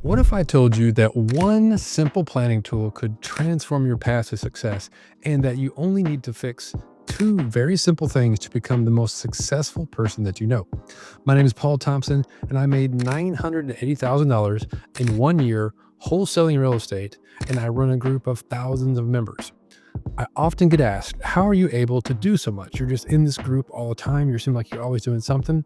What if I told you that one simple planning tool could transform your path to success and that you only need to fix two very simple things to become the most successful person that you know? My name is Paul Thompson, and I made $980,000 in 1 year wholesaling real estate, and I run a group of thousands of members. I often get asked, how are you able to do so much? You're just in this group all the time. You seem like you're always doing something.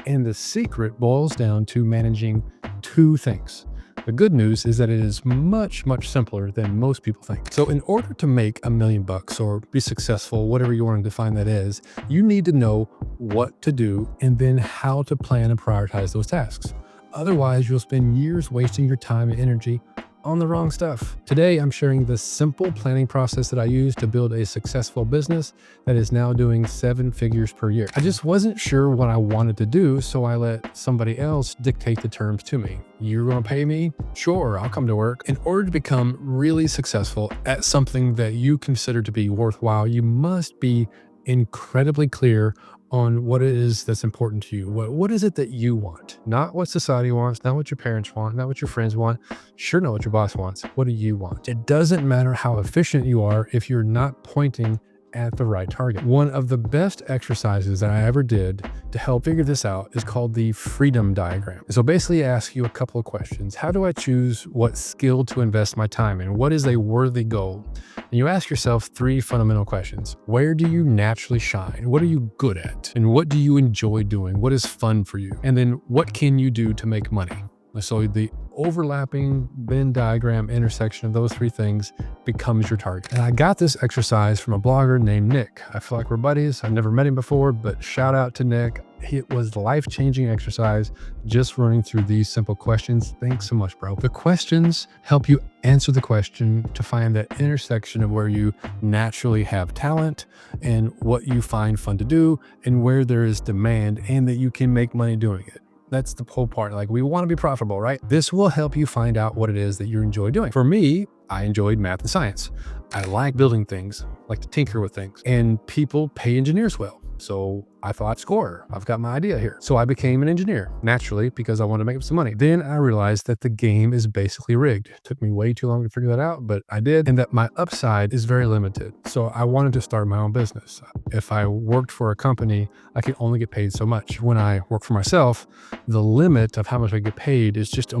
And the secret boils down to managing two things. The good news is that it is much, much simpler than most people think. So in order to make $1 million or be successful, whatever you want to define that as, you need to know what to do and then how to plan and prioritize those tasks. Otherwise, you'll spend years wasting your time and energy on the wrong stuff. Today, I'm sharing the simple planning process that I use to build a successful business that is now doing 7 figures per year. I just wasn't sure what I wanted to do, so I let somebody else dictate the terms to me. You're going to pay me? Sure, I'll come to work. In order to become really successful at something that you consider to be worthwhile, you must be incredibly clear on what it is that's important to you. What is it that you want? Not what society wants, not what your parents want, not what your friends want. Sure, not what your boss wants. What do you want? It doesn't matter how efficient you are if you're not pointing at the right target. One of the best exercises that I ever did to help figure this out is called the freedom diagram. So basically I ask you a couple of questions. How do I choose what skill to invest my time in? What is a worthy goal? And you ask yourself three fundamental questions. Where do you naturally shine? What are you good at? And what do you enjoy doing? What is fun for you? And then what can you do to make money? So the overlapping Venn diagram intersection of those three things becomes your target. And I got this exercise from a blogger named Nick. I feel like we're buddies. I've never met him before, but shout out to Nick. It was life-changing exercise just running through these simple questions. Thanks so much, bro. The questions help you answer the question to find that intersection of where you naturally have talent and what you find fun to do and where there is demand and that you can make money doing it. That's the whole part. Like, we want to be profitable, right? This will help you find out what it is that you enjoy doing. For me, I enjoyed math and science. I like building things, like to tinker with things, and people pay engineers well. So I thought, score, I've got my idea here. So I became an engineer naturally because I wanted to make some money. Then I realized that the game is basically rigged. It took me way too long to figure that out, but I did, and that my upside is very limited. So I wanted to start my own business. If I worked for a company, I could only get paid so much. When I work for myself, the limit of how much I get paid is just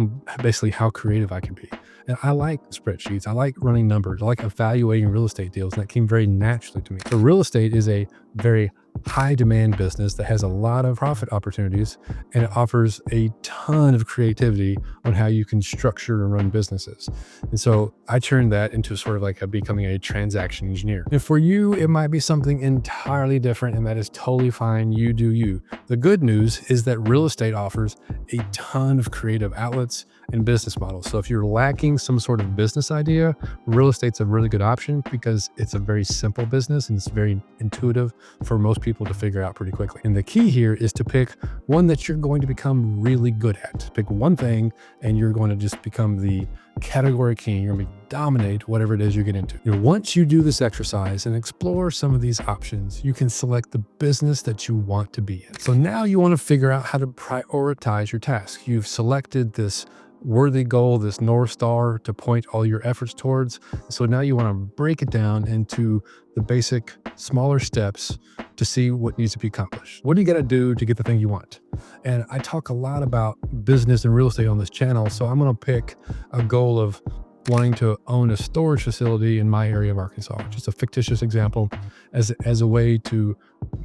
basically how creative I can be. And I like spreadsheets. I like running numbers. I like evaluating real estate deals. And that came very naturally to me. So real estate is a very high demand business that has a lot of profit opportunities, and it offers a ton of creativity on how you can structure and run businesses. And so I turned that into sort of like becoming a transaction engineer. And for you, it might be something entirely different, and that is totally fine. You do you. The good news is that real estate offers a ton of creative outlets and business models. So if you're lacking some sort of business idea, real estate's a really good option because it's a very simple business and it's very intuitive for most people to figure out pretty quickly. And the key here is to pick one that you're going to become really good at. Pick one thing and you're going to just become the category king. You're going to dominate whatever it is you get into. Once you do this exercise and explore some of these options, you can select the business that you want to be in. So now you want to figure out how to prioritize your task. You've selected this worthy goal, this North Star to point all your efforts towards. So now you want to break it down into the basic smaller steps to see what needs to be accomplished. What do you got to do to get the thing you want? And I talk a lot about business and real estate on this channel. So I'm going to pick a goal of wanting to own a storage facility in my area of Arkansas, just a fictitious example as a way to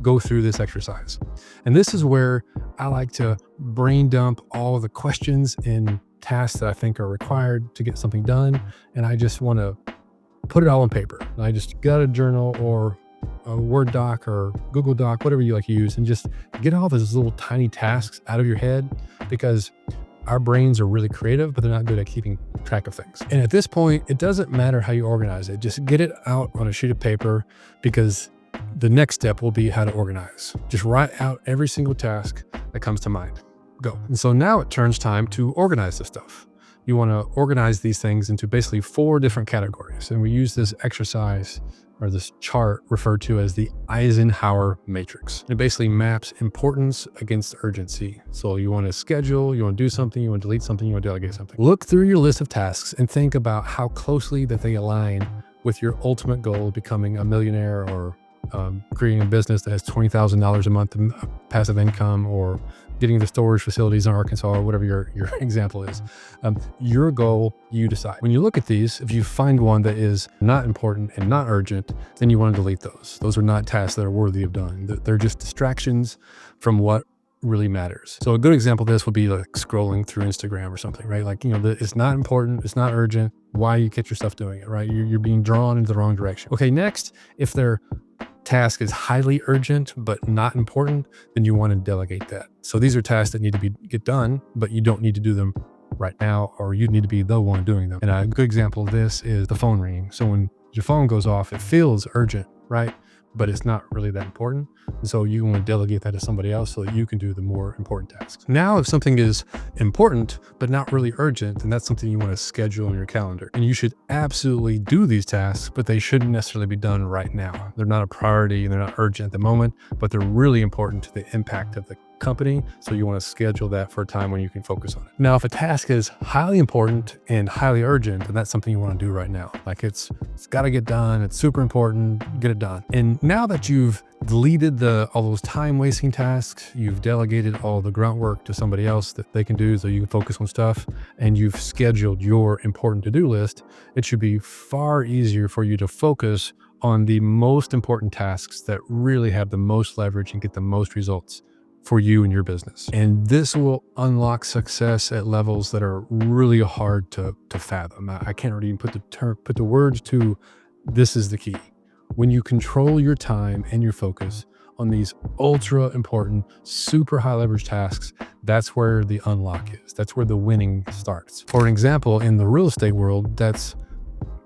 go through this exercise. And this is where I like to brain dump all the questions and tasks that I think are required to get something done. And I just want to put it all on paper. And I just got a journal or a Word doc or Google Doc, whatever you like to use, and just get all those little tiny tasks out of your head, because our brains are really creative, but they're not good at keeping track of things. And at this point, it doesn't matter how you organize it. Just get it out on a sheet of paper, because the next step will be how to organize. Just write out every single task that comes to mind. Go. And so now it turns time to organize the stuff. You want to organize these things into basically 4 different categories. And we use this exercise or this chart referred to as the Eisenhower matrix. It basically maps importance against urgency. So you want to schedule, you want to do something, you want to delete something, you want to delegate something. Look through your list of tasks and think about how closely that they align with your ultimate goal of becoming a millionaire, or creating a business that has $20,000 a month in passive income, or getting the storage facilities in Arkansas, or whatever your example is. Your goal, you decide. When you look at these, if you find one that is not important and not urgent, then you want to delete those. Those are not tasks that are worthy of done. They're just distractions from what really matters. So a good example of this would be like scrolling through Instagram or something, right? Like, it's not important, it's not urgent. Why you get yourself doing it, right? You're being drawn into the wrong direction. Okay, next, if their task is highly urgent but not important, then you want to delegate that. So these are tasks that need to get done, but you don't need to do them right now, or you need to be the one doing them. And a good example of this is the phone ringing. So when your phone goes off, it feels urgent, right? But it's not really that important. And so you want to delegate that to somebody else so that you can do the more important tasks. Now, if something is important but not really urgent, then that's something you want to schedule in your calendar. And you should absolutely do these tasks, but they shouldn't necessarily be done right now. They're not a priority and they're not urgent at the moment, but they're really important to the impact of the company. So you want to schedule that for a time when you can focus on it. Now, if a task is highly important and highly urgent, then that's something you want to do right now. Like it's got to get done. It's super important. Get it done. And now that you've deleted all those time wasting tasks, you've delegated all the grunt work to somebody else that they can do so you can focus on stuff, and you've scheduled your important to-do list, it should be far easier for you to focus on the most important tasks that really have the most leverage and get the most results for you and your business. And this will unlock success at levels that are really hard to fathom. I can't really even put the words to. This is the key. When you control your time and your focus on these ultra important, super high leverage tasks, that's where the unlock is. That's where the winning starts. For an example, in the real estate world, that's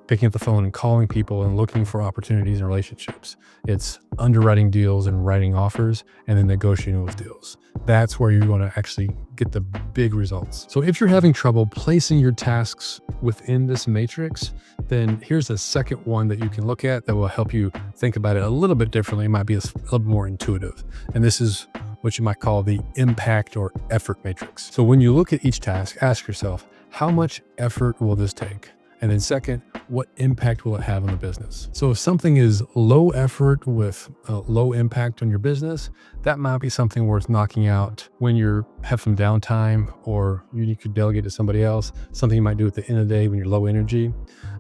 picking up the phone and calling people and looking for opportunities and relationships. It's underwriting deals and writing offers and then negotiating those deals. That's where you want to actually get the big results. So if you're having trouble placing your tasks within this matrix, then here's a second one that you can look at that will help you think about it a little bit differently. It might be a little more intuitive. And this is what you might call the impact or effort matrix. So when you look at each task, ask yourself, how much effort will this take? And then second, what impact will it have on the business? So if something is low effort with low impact on your business, that might be something worth knocking out when you have some downtime, or you could delegate to somebody else, something you might do at the end of the day when you're low energy.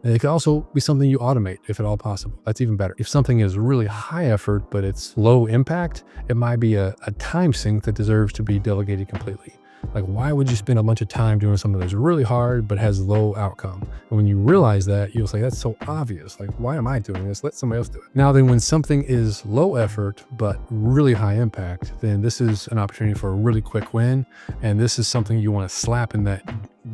And it could also be something you automate if at all possible. That's even better. If something is really high effort, but it's low impact, it might be a time sink that deserves to be delegated completely. Like, why would you spend a bunch of time doing something that's really hard but has low outcome? And when you realize that, you'll say, that's so obvious. Like, why am I doing this? Let somebody else do it. Now then, when something is low effort but really high impact, then this is an opportunity for a really quick win. And this is something you want to slap in that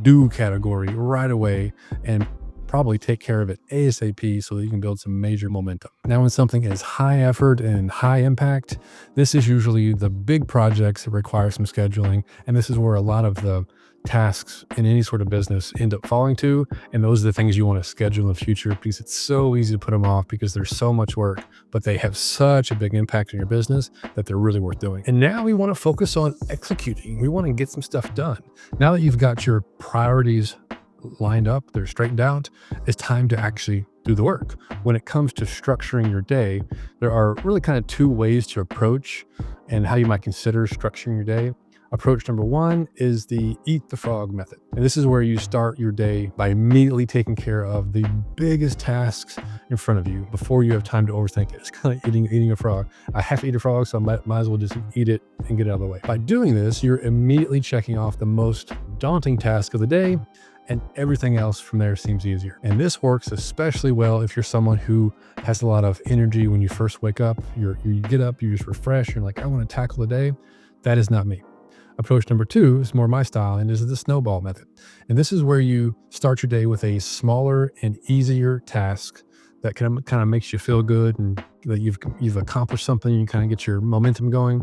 do category right away and probably take care of it ASAP so that you can build some major momentum. Now, when something is high effort and high impact, this is usually the big projects that require some scheduling. And this is where a lot of the tasks in any sort of business end up falling to. And those are the things you want to schedule in the future, because it's so easy to put them off because there's so much work, but they have such a big impact on your business that they're really worth doing. And now we want to focus on executing. We want to get some stuff done. Now that you've got your priorities lined up, they're straightened out, it's time to actually do the work. When it comes to structuring your day, there are really kind of two ways to approach and how you might consider structuring your day. Approach number one is the eat the frog method. And this is where you start your day by immediately taking care of the biggest tasks in front of you before you have time to overthink it. It's kind of eating a frog. I have to eat a frog, so I might as well just eat it and get it out of the way. By doing this, you're immediately checking off the most daunting task of the day, and everything else from there seems easier. And this works especially well if you're someone who has a lot of energy when you first wake up. You get up, you just refresh, you're like, I want to tackle the day. That is not me. Approach number two is more my style, and is the snowball method. And this is where you start your day with a smaller and easier task that kind of makes you feel good and that you've accomplished something. You kind of get your momentum going,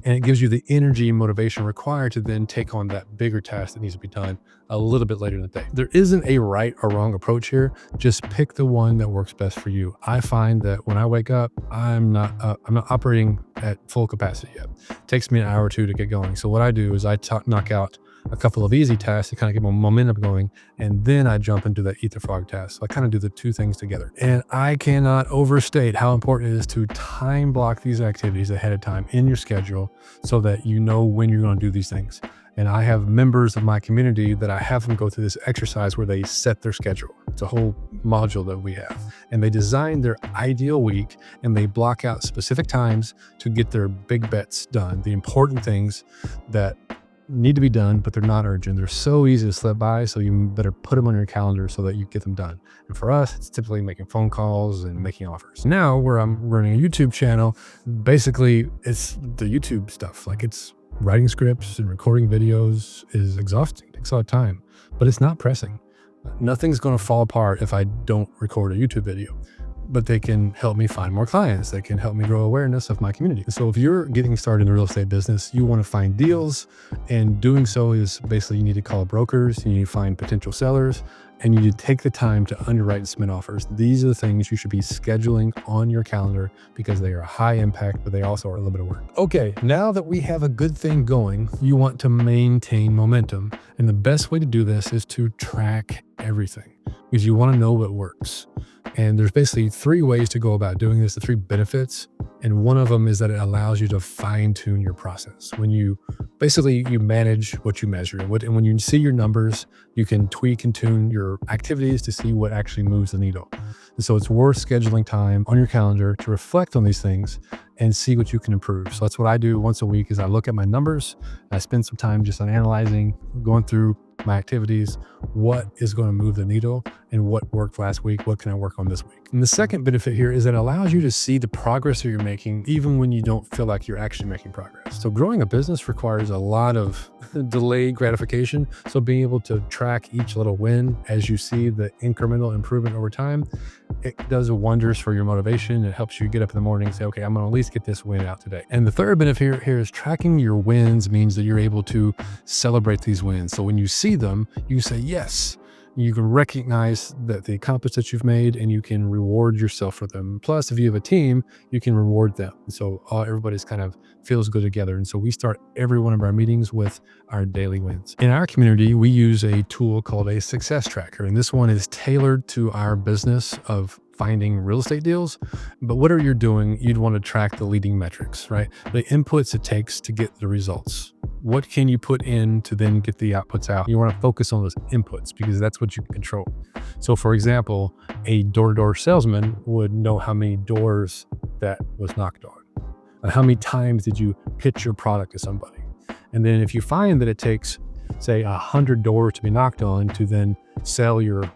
and it gives you the energy and motivation required to then take on that bigger task that needs to be done a little bit later in the day. There isn't a right or wrong approach here. Just pick the one that works best for you. I find that when I wake up, I'm not operating at full capacity yet. It takes me an hour or two to get going. So what I do is I knock out a couple of easy tasks to kind of get my momentum going, and then I jump into the eat the frog task. So I kind of do the two things together. And I cannot overstate how important it is to time block these activities ahead of time in your schedule so that you know when you're going to do these things. And I have members of my community that I have them go through this exercise where they set their schedule. It's a whole module that we have. And they design their ideal week, and they block out specific times to get their big bets done, the important things that need to be done, but they're not urgent. They're so easy to slip by, so you better put them on your calendar so that you get them done. And for us, it's typically making phone calls and making offers. Now, where I'm running a YouTube channel, basically it's the YouTube stuff. Like, it's writing scripts and recording videos is exhausting. It takes a lot of time, but it's not pressing. Nothing's going to fall apart if I don't record a YouTube video, but they can help me find more clients. They can help me grow awareness of my community. So if you're getting started in the real estate business, you want to find deals, and doing so is basically you need to call brokers, you need to find potential sellers, and you need to take the time to underwrite and submit offers. These are the things you should be scheduling on your calendar because they are high impact, but they also are a little bit of work. Okay, now that we have a good thing going, you want to maintain momentum. And the best way to do this is to track everything, because you want to know what works. And there's basically 3 ways to go about doing this, the 3 benefits. And one of them is that it allows you to fine tune your process. When you manage what you measure, and when you see your numbers, you can tweak and tune your activities to see what actually moves the needle. And so it's worth scheduling time on your calendar to reflect on these things and see what you can improve. So that's what I do once a week is I look at my numbers, and I spend some time just on analyzing, going through my activities, what is going to move the needle and what worked last week, what can I work on this week. And the second benefit here is that it allows you to see the progress that you're making even when you don't feel like you're actually making progress. So growing a business requires a lot of delayed gratification. So being able to track each little win as you see the incremental improvement over time, it does wonders for your motivation. It helps you get up in the morning and say, okay, I'm going to at least get this win out today. And the third benefit here is tracking your wins means that you're able to celebrate these wins. So when you see them, you say, yes, you can recognize that the accomplishments that you've made, and you can reward yourself for them. Plus, if you have a team, you can reward them. And so everybody's kind of feels good together. And so we start every one of our meetings with our daily wins. In our community, we use a tool called a success tracker. And this one is tailored to our business of finding real estate deals. But whatever you're doing, you'd want to track the leading metrics, right? The inputs it takes to get the results. What can you put in to then get the outputs out? You want to focus on those inputs because that's what you can control. So for example, a door-to-door salesman would know how many doors that was knocked on. How many times did you pitch your product to somebody? And then if you find that it takes, say, 100 doors to be knocked on to then sell your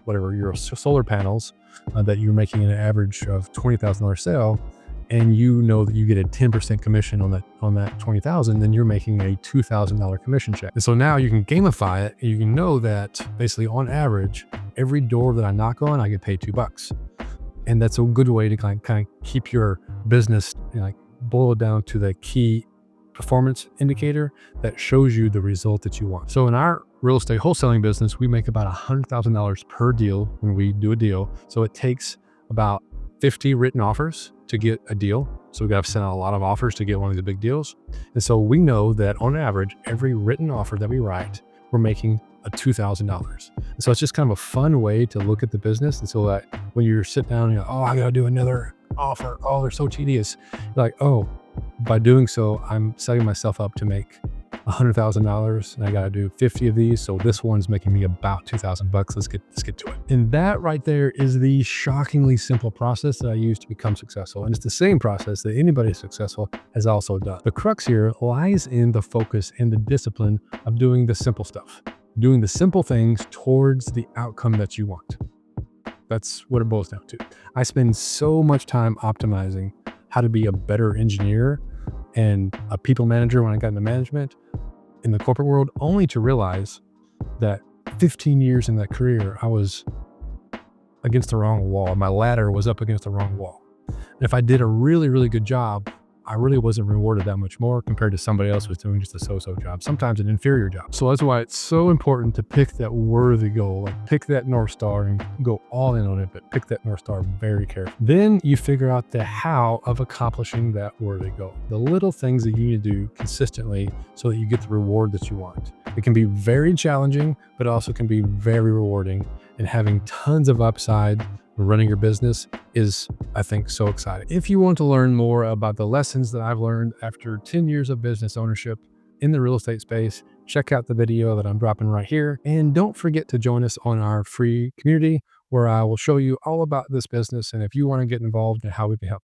solar panels that you're making an average of $20,000 sale, and you know that you get a 10% commission on that 20,000, then you're making a $2,000 commission check. And so now you can gamify it, and you can know that basically on average, every door that I knock on, I get paid $2. And that's a good way to kind of keep your business, boil it down to the key performance indicator that shows you the result that you want. So in our real estate wholesaling business, we make about $100,000 per deal when we do a deal. So it takes about 50 written offers to get a deal. So we've got to send out a lot of offers to get one of the big deals. And so we know that on average, every written offer that we write, we're making $2,000. And so it's just kind of a fun way to look at the business. And so that when you're sitting down and you're like, oh, I got to do another offer. Oh, they're so tedious. You're like, oh, by doing so, I'm setting myself up to make $100,000, and I got to do 50 of these. So this one's making me about $2,000. Let's get to it. And that right there is the shockingly simple process that I use to become successful. And it's the same process that anybody successful has also done. The crux here lies in the focus and the discipline of doing the simple stuff, doing the simple things towards the outcome that you want. That's what it boils down to. I spend so much time optimizing how to be a better engineer and a people manager when I got into management in the corporate world, only to realize that 15 years in that career, I was against the wrong wall. My ladder was up against the wrong wall. And if I did a really, really good job, I really wasn't rewarded that much more compared to somebody else who was doing just a so-so job, sometimes an inferior job. So that's why it's so important to pick that worthy goal, like pick that North Star and go all in on it, but pick that North Star very carefully. Then you figure out the how of accomplishing that worthy goal, the little things that you need to do consistently so that you get the reward that you want. It can be very challenging, but also can be very rewarding, and having tons of upside running your business is, I think, so exciting. If you want to learn more about the lessons that I've learned after 10 years of business ownership in the real estate space, check out the video that I'm dropping right here. And don't forget to join us on our free community where I will show you all about this business and if you want to get involved and how we can help.